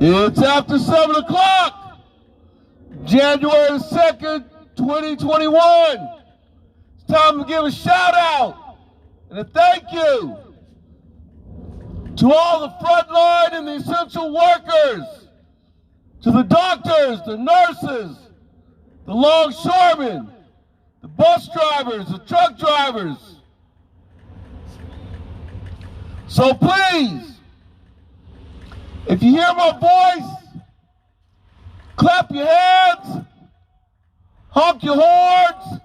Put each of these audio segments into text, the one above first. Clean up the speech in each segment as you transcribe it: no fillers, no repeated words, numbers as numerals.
It's after 7 o'clock, January 2nd, 2021. It's time to give a shout out and a thank you to all the frontline and the essential workers, to the doctors, the nurses, the longshoremen, the bus drivers, the truck drivers. So please, if you hear my voice, clap your hands, honk your horns,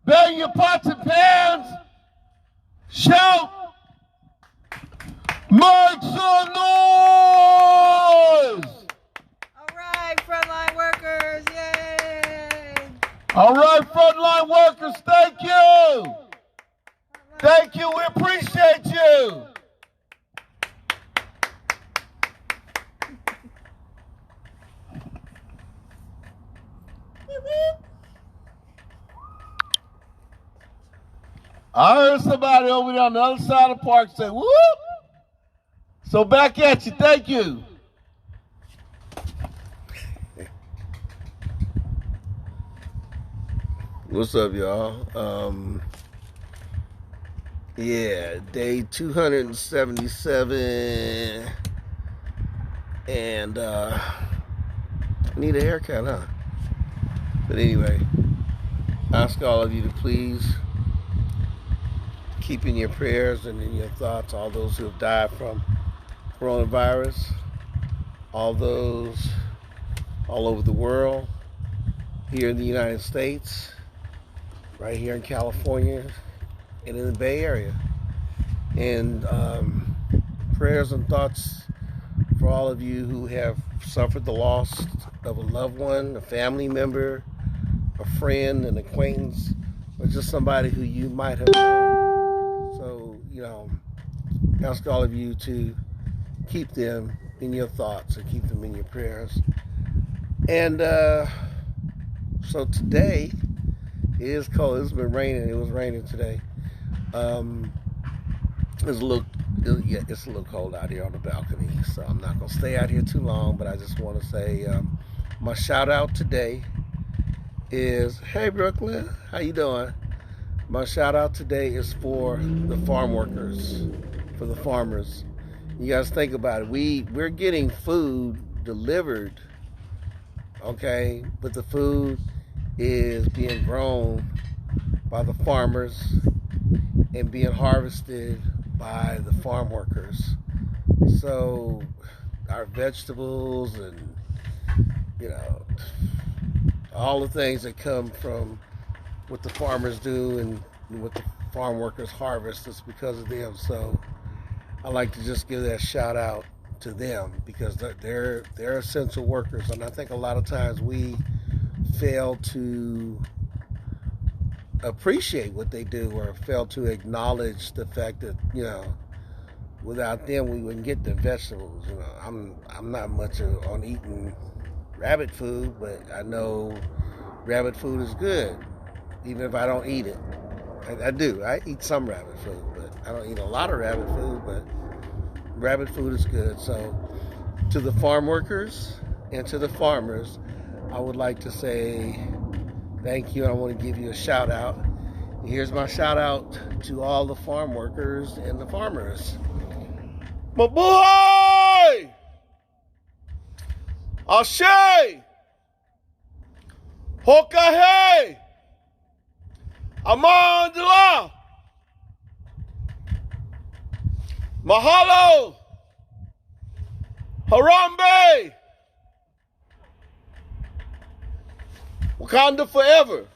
bang your pots and pans, shout, make some noise! All right, frontline workers, yay! All right, frontline workers, thank you! Thank you, we appreciate you! I heard somebody over there on the other side of the park say, whoop! So back at you, thank you. What's up, y'all? Yeah, day 277, and need a haircut, huh? But anyway, ask all of you to please keep in your prayers and in your thoughts all those who have died from coronavirus, all those all over the world, here in the United States, right here in California, and in the Bay Area. And prayers and thoughts for all of you who have suffered the loss of a loved one, a family member, a friend, an acquaintance, or just somebody who you might have known. So, ask all of you to keep them in your thoughts and keep them in your prayers. And so today it is cold. It's been raining. It was raining today. It's a little cold out here on the balcony, so I'm not gonna stay out here too long. But I just want to say my shout out today is, hey Brooklyn, how you doing? My shout out today is for the farm workers, for the farmers. You guys think about it. We're getting food delivered, okay, but the food is being grown by the farmers and being harvested by the farm workers. So our vegetables and all the things that come from what the farmers do and what the farm workers harvest is because of them. So I like to just give that shout out to them because they're essential workers, and I think a lot of times we fail to appreciate what they do or fail to acknowledge the fact that without them we wouldn't get the vegetables. I'm not much on eating rabbit food, but I know rabbit food is good even if I don't eat it. I do. I eat some rabbit food, but I don't eat a lot of rabbit food, but rabbit food is good. So to the farm workers and to the farmers, I would like to say thank you. I want to give you a shout out. Here's my shout out to all the farm workers and the farmers. My boy! Ashe! Hokahe! Amandla! Mahalo! Harambe! Wakanda forever.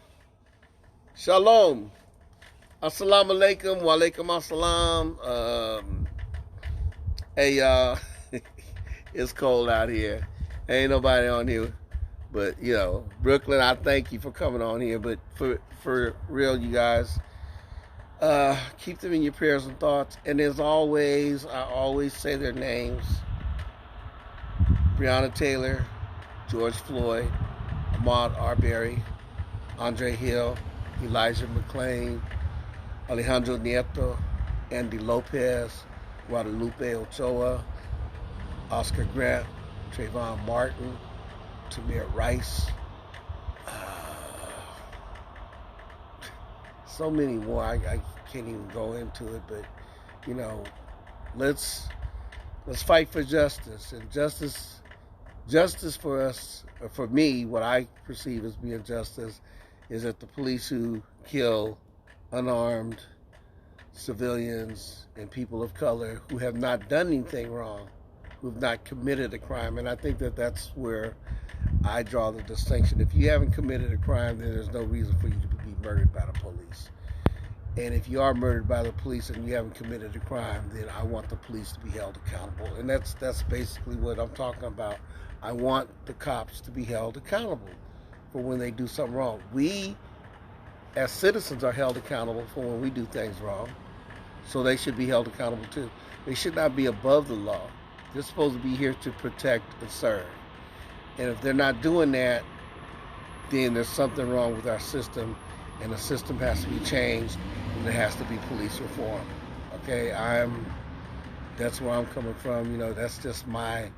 Shalom. Assalamu alaikum. Wa alaikum assalam. Hey, y'all. It's cold out here. Ain't nobody on here. But, Brooklyn, I thank you for coming on here. But for real, you guys, keep them in your prayers and thoughts. And as always, I always say their names. Breonna Taylor, George Floyd, Ahmaud Arbery, Andre Hill, Elijah McClain, Alejandro Nieto, Andy Lopez, Guadalupe Ochoa, Oscar Grant, Trayvon Martin, Tamir Rice, so many more. I can't even go into it, but you know, let's fight for justice. And justice for us, or for me, what I perceive as being justice, is that the police who kill unarmed civilians and people of color who have not done anything wrong, who have not committed a crime. And I think that that's where I draw the distinction. If you haven't committed a crime, then there's no reason for you to be murdered by the police. And if you are murdered by the police and you haven't committed a crime, then I want the police to be held accountable. And that's basically what I'm talking about. I want the cops to be held accountable for when they do something wrong. We, as citizens, are held accountable for when we do things wrong. So they should be held accountable too. They should not be above the law. They're supposed to be here to protect and serve. And if they're not doing that, then there's something wrong with our system, and the system has to be changed, and there has to be police reform. Okay, that's where I'm coming from. You know, that's just my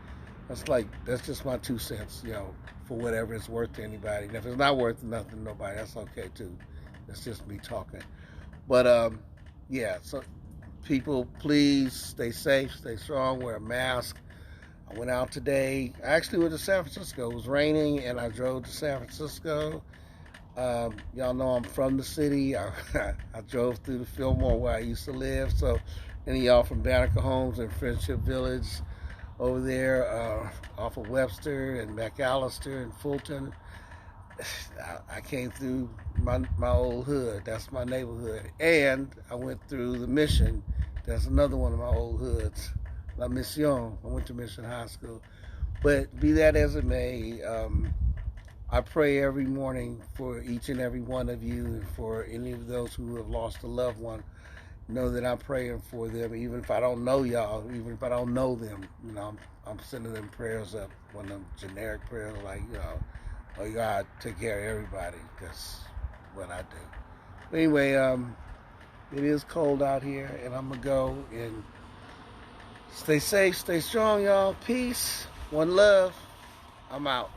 2 cents. You know, for whatever it's worth to anybody. And if it's not worth nothing to nobody, that's okay too. That's just me talking. But yeah. So people, please stay safe, stay strong, wear a mask. I went out today. I actually went to San Francisco. It was raining, and I drove to San Francisco. Y'all know I'm from the city. I drove through the Fillmore where I used to live. So any of y'all from Banneker Homes and Friendship Village over there off of Webster and McAllister and Fulton, I came through my old hood. That's my neighborhood. And I went through the Mission. That's another one of my old hoods. La Mission. I went to Mission High School. But be that as it may, I pray every morning for each and every one of you, and for any of those who have lost a loved one. Know that I'm praying for them, even if I don't know y'all, even if I don't know them. You know, I'm sending them prayers up, one of them generic prayers like, you know, oh God, take care of everybody. That's what I do. But anyway, it is cold out here, and I'm gonna go and stay safe, stay strong, y'all. Peace, one love. I'm out.